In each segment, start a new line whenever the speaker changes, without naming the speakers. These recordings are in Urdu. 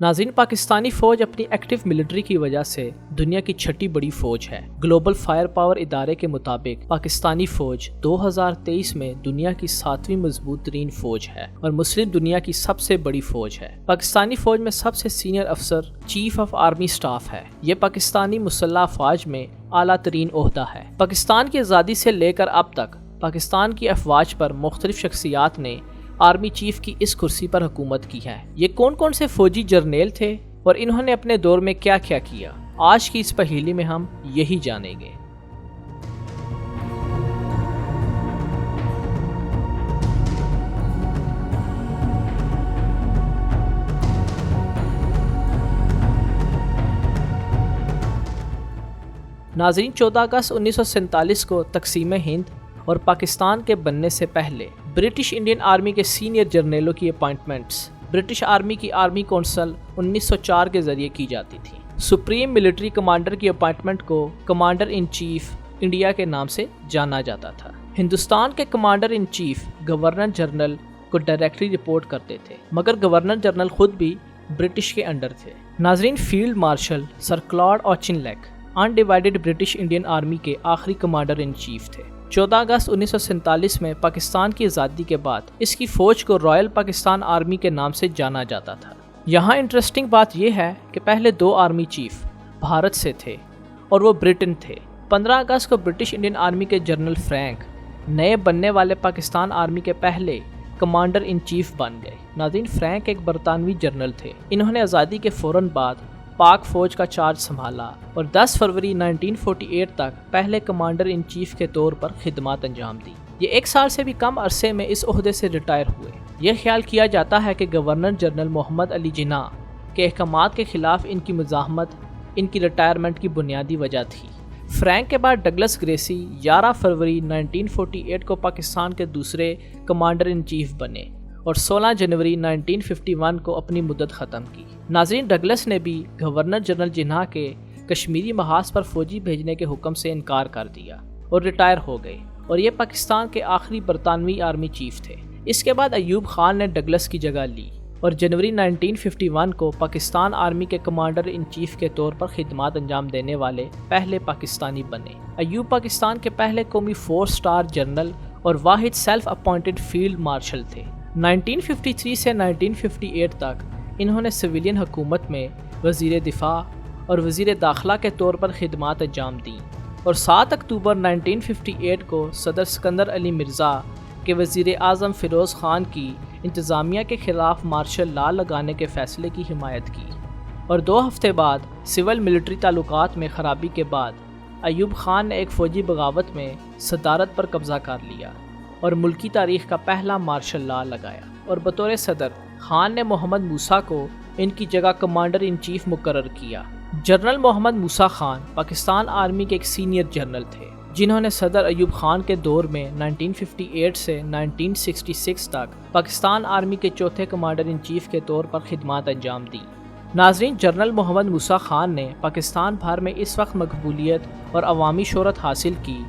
ناظرین، پاکستانی فوج اپنی ایکٹیو ملٹری کی وجہ سے دنیا کی چھٹی بڑی فوج ہے۔ گلوبل فائر پاور ادارے کے مطابق پاکستانی فوج 2023 میں دنیا کی 7ویں مضبوط ترین فوج ہے اور مسلم دنیا کی سب سے بڑی فوج ہے۔ پاکستانی فوج میں سب سے سینئر افسر چیف آف آرمی سٹاف ہے۔ یہ پاکستانی مسلح افواج میں اعلیٰ ترین عہدہ ہے۔ پاکستان کی آزادی سے لے کر اب تک پاکستان کی افواج پر مختلف شخصیات نے آرمی چیف کی اس کرسی پر حکومت کی ہے۔ یہ کون کون سے فوجی جرنیل تھے اور انہوں نے اپنے دور میں کیا کیا کیا، آج کی اس پہیلی میں ہم یہی جانیں گے۔ ناظرین، 14 اگست 1947 کو تقسیم ہند اور پاکستان کے بننے سے پہلے برٹش انڈین آرمی کے سینئر جرنیلوں کی اپائنٹمنٹس برٹش آرمی کی آرمی کونسل 1904 کے ذریعے کی جاتی تھی۔ سپریم ملٹری کمانڈر کی اپائنٹمنٹ کو کمانڈر ان چیف انڈیا کے نام سے جانا جاتا تھا۔ ہندوستان کے commander in chief governor general کو ڈائریکٹلی رپورٹ کرتے تھے، مگر گورنر جنرل خود بھی برٹش کے انڈر تھے۔ ناظرین، فیلڈ مارشل سر کلاڈ آچنلیک انڈیوائیڈڈ برٹش انڈین آرمی کے آخری کمانڈر ان چیف تھے۔ 14 اگست 1947 میں پاکستان کی آزادی کے بعد اس کی فوج کو رائل پاکستان آرمی کے نام سے جانا جاتا تھا۔ یہاں انٹرسٹنگ بات یہ ہے کہ پہلے 2 آرمی چیف بھارت سے تھے اور وہ برٹن تھے۔ 15 اگست کو برٹش انڈین آرمی کے جنرل فرینک نئے بننے والے پاکستان آرمی کے پہلے کمانڈر ان چیف بن گئے۔ ناظرین، فرینک ایک برطانوی جنرل تھے۔ انہوں نے آزادی کے فوراً بعد پاک فوج کا چارج سنبھالا اور 10 فروری 1948 تک پہلے کمانڈر ان چیف کے طور پر خدمات انجام دی۔ یہ 1 سال سے بھی کم عرصے میں اس عہدے سے ریٹائر ہوئے۔ یہ خیال کیا جاتا ہے کہ گورنر جنرل محمد علی جناح کے احکامات کے خلاف ان کی مزاحمت ان کی ریٹائرمنٹ کی بنیادی وجہ تھی۔ فرینک کے بعد ڈگلس گریسی 11 فروری 1948 کو پاکستان کے دوسرے کمانڈر ان چیف بنے اور 16 جنوری 1951 کو اپنی مدت ختم کی۔ ناظرین، ڈگلس نے بھی گورنر جنرل جناح کے کشمیری محاذ پر فوجی بھیجنے کے حکم سے انکار کر دیا اور ریٹائر ہو گئے، اور یہ پاکستان کے آخری برطانوی آرمی چیف تھے۔ اس کے بعد ایوب خان نے ڈگلس کی جگہ لی اور جنوری 1951 کو پاکستان آرمی کے کمانڈر ان چیف کے طور پر خدمات انجام دینے والے پہلے پاکستانی بنے۔ ایوب پاکستان کے پہلے قومی 4 اسٹار جنرل اور واحد سیلف اپوائنٹڈ فیلڈ مارشل تھے۔ 1953 سے 1958 تک انہوں نے سویلین حکومت میں وزیر دفاع اور وزیر داخلہ کے طور پر خدمات انجام دیں، اور 7 اکتوبر 1958 کو صدر سکندر علی مرزا کے وزیر اعظم فیروز خان کی انتظامیہ کے خلاف مارشل لا لگانے کے فیصلے کی حمایت کی، اور 2 ہفتے بعد سول ملٹری تعلقات میں خرابی کے بعد ایوب خان نے ایک فوجی بغاوت میں صدارت پر قبضہ کر لیا اور ملکی تاریخ کا پہلا مارشل لا لگایا، اور بطور صدر خان نے محمد موسیٰ کو ان کی جگہ کمانڈر ان چیف مقرر کیا۔ جنرل محمد موسیٰ خان پاکستان آرمی کے ایک سینئر جنرل تھے، جنہوں نے صدر ایوب خان کے دور میں 1958 سے 1966 تک پاکستان آرمی کے چوتھے کمانڈر ان چیف کے طور پر خدمات انجام دی۔ ناظرین، جنرل محمد موسیٰ خان نے پاکستان بھر میں اس وقت مقبولیت اور عوامی شہرت حاصل کی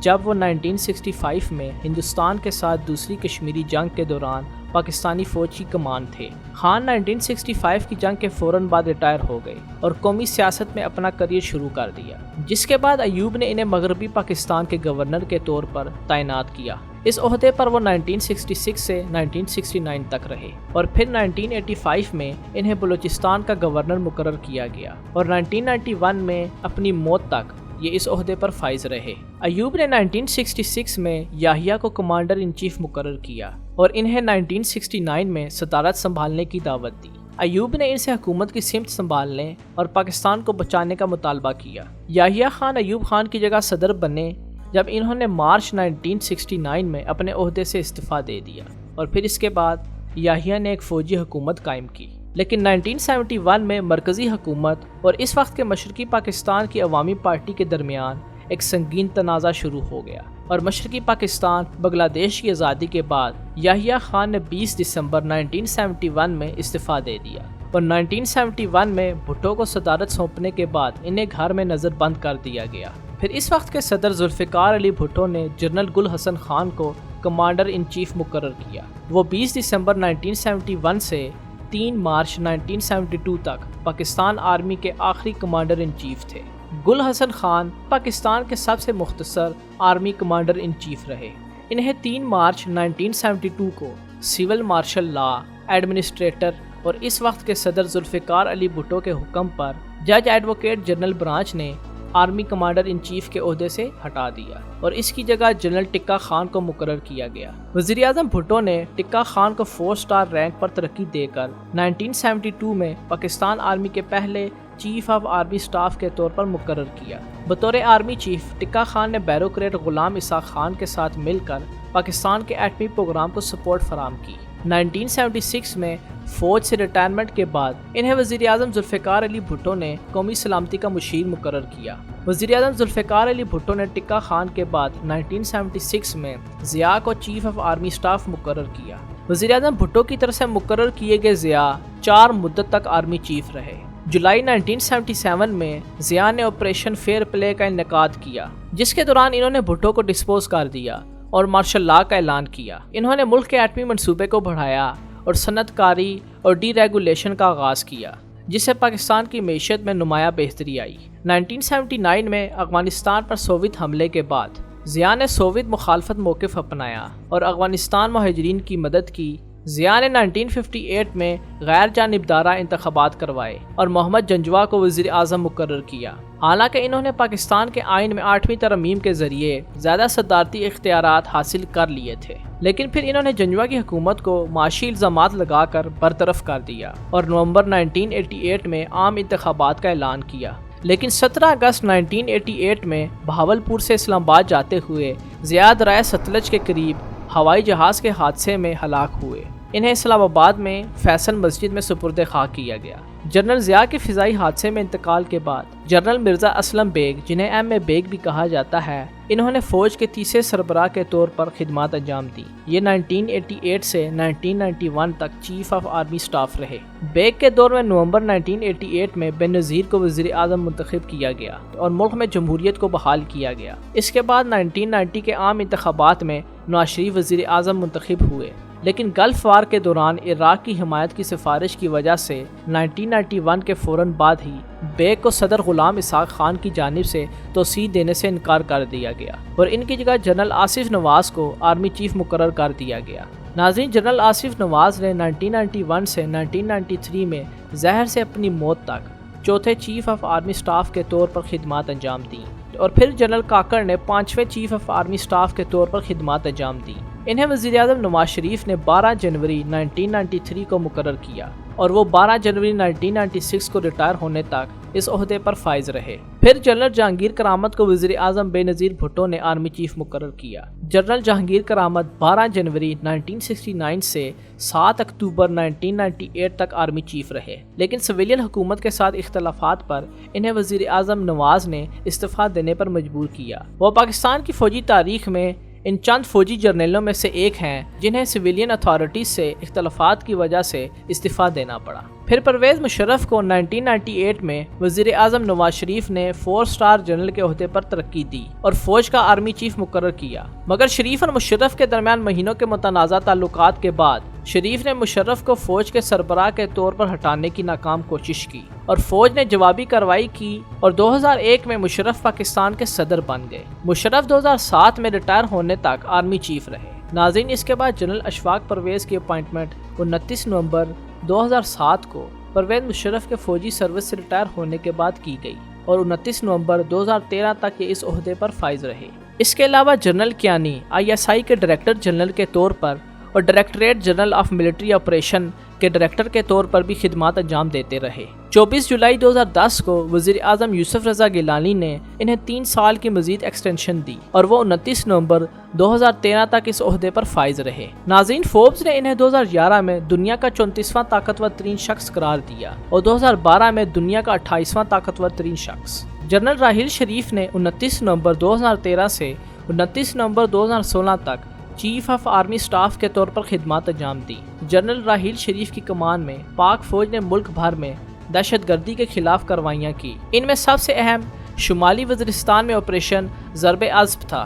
جب وہ 1965 میں ہندوستان کے ساتھ دوسری کشمیری جنگ کے دوران پاکستانی فوج کی کمان تھے۔ خان 1965 کی جنگ کے فوراً بعد ریٹائر ہو گئے اور قومی سیاست میں اپنا کریئر شروع کر دیا، جس کے بعد ایوب نے انہیں مغربی پاکستان کے گورنر کے طور پر تعینات کیا۔ اس عہدے پر وہ 1966 سے 1969 تک رہے، اور پھر 1985 میں انہیں بلوچستان کا گورنر مقرر کیا گیا، اور 1991 میں اپنی موت تک یہ اس عہدے پر فائز رہے۔ ایوب نے 1966 میں یاحییٰ کو کمانڈر ان چیف مقرر کیا اور انہیں 1969 میں صدارت سنبھالنے کی دعوت دی۔ ایوب نے ان سے حکومت کی سمت سنبھالنے اور پاکستان کو بچانے کا مطالبہ کیا۔ یاحییٰ خان ایوب خان کی جگہ صدر بنے جب انہوں نے مارچ 1969 میں اپنے عہدے سے استعفیٰ دے دیا، اور پھر اس کے بعد یاحییٰ نے ایک فوجی حکومت قائم کی۔ لیکن 1971 میں مرکزی حکومت اور اس وقت کے مشرقی پاکستان کی عوامی پارٹی کے درمیان ایک سنگین تنازع شروع ہو گیا، اور مشرقی پاکستان بنگلہ دیش کی آزادی کے بعد یاحییٰ خان نے 20 دسمبر 1971 میں استعفیٰ دے دیا، اور 1971 میں بھٹو کو صدارت سونپنے کے بعد انہیں گھر میں نظر بند کر دیا گیا۔ پھر اس وقت کے صدر ذوالفقار علی بھٹو نے جنرل گل حسن خان کو کمانڈر ان چیف مقرر کیا۔ وہ 20 دسمبر 1971 سے 3 مارچ 1972 تک پاکستان آرمی کے آخری کمانڈر ان چیف تھے۔ گل حسن خان پاکستان کے سب سے مختصر آرمی کمانڈر ان چیف رہے۔ انہیں 3 مارچ 1972 کو سول مارشل لا ایڈمنسٹریٹر اور اس وقت کے صدر ذوالفقار علی بھٹو کے حکم پر جج ایڈوکیٹ جنرل برانچ نے آرمی کمانڈر ان چیف کے عہدے سے ہٹا دیا اور اس کی جگہ جنرل ٹکا خان کو مقرر کیا گیا۔ وزیر اعظم بھٹو نے ٹکا خان کو 4 اسٹار رینک پر ترقی دے کر 1972 میں پاکستان آرمی کے پہلے چیف آف آرمی سٹاف کے طور پر مقرر کیا۔ بطور آرمی چیف ٹکا خان نے بیوروکریٹ غلام اسحاق خان کے ساتھ مل کر پاکستان کے ایٹمی پروگرام کو سپورٹ فراہم کی۔ 1976 میں فوج سے ریٹائرمنٹ کے بعد انہیں وزیر اعظم ذوالفقار علی بھٹو نے قومی سلامتی کا مشیر مقرر کیا۔ وزیر اعظم ذوالفقار علی بھٹو نے ٹکا خان کے بعد 1976 میں ضیاء کو چیف آف آرمی سٹاف مقرر کیا۔ وزیر اعظم بھٹو کی طرف سے مقرر کیے گئے ضیاء 4 مدت تک آرمی چیف رہے۔ جولائی 1977 میں ضیاء نے آپریشن فیئر پلے کا انعقاد کیا، جس کے دوران انہوں نے بھٹو کو ڈسپوز کر دیا اور مارشل لا کا اعلان کیا۔ انہوں نے ملک کے ایٹمی منصوبے کو بڑھایا اور صنعت کاری اور ڈی ریگولیشن کا آغاز کیا، جس سے پاکستان کی معیشت میں نمایاں بہتری آئی۔ 1979 میں افغانستان پر سوویت حملے کے بعد ضیاء نے سوویت مخالفت موقف اپنایا اور افغانستان مہاجرین کی مدد کی۔ ضیاء نے 1958 میں غیر جانبدارہ انتخابات کروائے اور محمد جنجوہ کو وزیر اعظم مقرر کیا۔ حالانکہ انہوں نے پاکستان کے آئین میں 8ویں ترمیم کے ذریعے زیادہ صدارتی اختیارات حاصل کر لیے تھے، لیکن پھر انہوں نے جنجوہ کی حکومت کو معاشی الزامات لگا کر برطرف کر دیا اور نومبر 1988 میں عام انتخابات کا اعلان کیا۔ لیکن 17 اگست 1988 میں بہاولپور سے اسلام آباد جاتے ہوئے ضیاء دریائے ستلج کے قریب ہوائی جہاز کے حادثے میں ہلاک ہوئے۔ انہیں اسلام آباد میں فیصل مسجد میں سپرد خاک کیا گیا۔ جنرل ضیاء کے فضائی حادثے میں انتقال کے بعد جنرل مرزا اسلم بیگ، جنہیں ایم اے بیگ بھی کہا جاتا ہے، انہوں نے فوج کے تیسرے سربراہ کے طور پر خدمات انجام دی۔ یہ 1988 سے 1991 تک چیف آف آرمی سٹاف رہے۔ بیگ کے دور میں نومبر 1988 میں بے نظیر کو وزیر اعظم منتخب کیا گیا اور ملک میں جمہوریت کو بحال کیا گیا۔ اس کے بعد 1990 کے عام انتخابات میں نواز شریف وزیر اعظم منتخب ہوئے، لیکن گلف وار کے دوران عراق کی حمایت کی سفارش کی وجہ سے 1991 کے فوراً بعد ہی بیگ کو صدر غلام اسحاق خان کی جانب سے توسیع دینے سے انکار کر دیا گیا اور ان کی جگہ جنرل آصف نواز کو آرمی چیف مقرر کر دیا گیا۔ ناظرین، جنرل آصف نواز نے 1991 سے 1993 میں زہر سے اپنی موت تک چوتھے چیف آف آرمی سٹاف کے طور پر خدمات انجام دیں اور پھر جنرل کاکڑ نے 5ویں چیف آف آرمی سٹاف کے طور پر خدمات انجام دیں۔ انہیں وزیر اعظم نواز شریف نے 12 جنوری 1993 کو مقرر کیا اور وہ 12 جنوری 1996 کو ریٹائر ہونے تک اس عہدے پر فائز رہے۔ پھر جنرل جہانگیر کرامت کو وزیر اعظم بے نظیر بھٹو نے آرمی چیف مقرر کیا۔ جنرل جہانگیر کرامت 12 جنوری 1969 سے 7 اکتوبر 1998 تک آرمی چیف رہے، لیکن سویلین حکومت کے ساتھ اختلافات پر انہیں وزیر اعظم نواز نے استعفیٰ دینے پر مجبور کیا۔ وہ پاکستان کی فوجی تاریخ میں ان چند فوجی جرنیلوں میں سے ایک ہیں جنہیں سویلین اتھارٹیز سے اختلافات کی وجہ سے استعفیٰ دینا پڑا۔ پھر پرویز مشرف کو 1998 میں وزیر اعظم نواز شریف نے 4 اسٹار جنرل کے عہدے پر ترقی دی اور فوج کا آرمی چیف مقرر کیا، مگر شریف اور مشرف کے درمیان مہینوں کے متنازع تعلقات کے بعد شریف نے مشرف کو فوج کے سربراہ کے طور پر ہٹانے کی ناکام کوشش کی اور فوج نے جوابی کارروائی کی اور 2001 میں مشرف پاکستان کے صدر بن گئے۔ مشرف 2007 میں ریٹائر ہونے تک آرمی چیف رہے۔ ناظرین، اس کے بعد جنرل اشفاق پرویز کی اپائنٹمنٹ 29 نومبر 2007 کو پرویز مشرف کے فوجی سروس سے ریٹائر ہونے کے بعد کی گئی اور 29 نومبر 2013 تک یہ اس عہدے پر فائز رہے۔ اس کے علاوہ جنرل کیانی ISI کے ڈائریکٹر جنرل کے طور پر اور directorate general of military operation کے ڈائریکٹر کے طور پر بھی خدمات انجام دیتے رہے۔ 24 جولائی 2010 کو وزیر اعظم یوسف رضا گیلانی نے انہیں 3 سال کی مزید ایکسٹینشن دی اور وہ 29 نومبر 2013 تک اس عہدے پر فائز رہے۔ ناظرین، فوربس نے انہیں 2011 میں دنیا کا 34واں طاقتور ترین شخص قرار دیا اور 2012 میں دنیا کا 28واں طاقتور ترین شخص۔ جنرل راحیل شریف نے 29 نومبر 2013 سے 29 نومبر 2016 تک چیف آف آرمی سٹاف کے طور پر خدمات انجام دی۔ جنرل راحیل شریف کی کمان میں پاک فوج نے ملک بھر میں دہشت گردی کے خلاف کارروائیاں کی۔ ان میں سب سے اہم شمالی وزیرستان میں آپریشن ضرب عصب تھا۔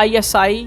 ISI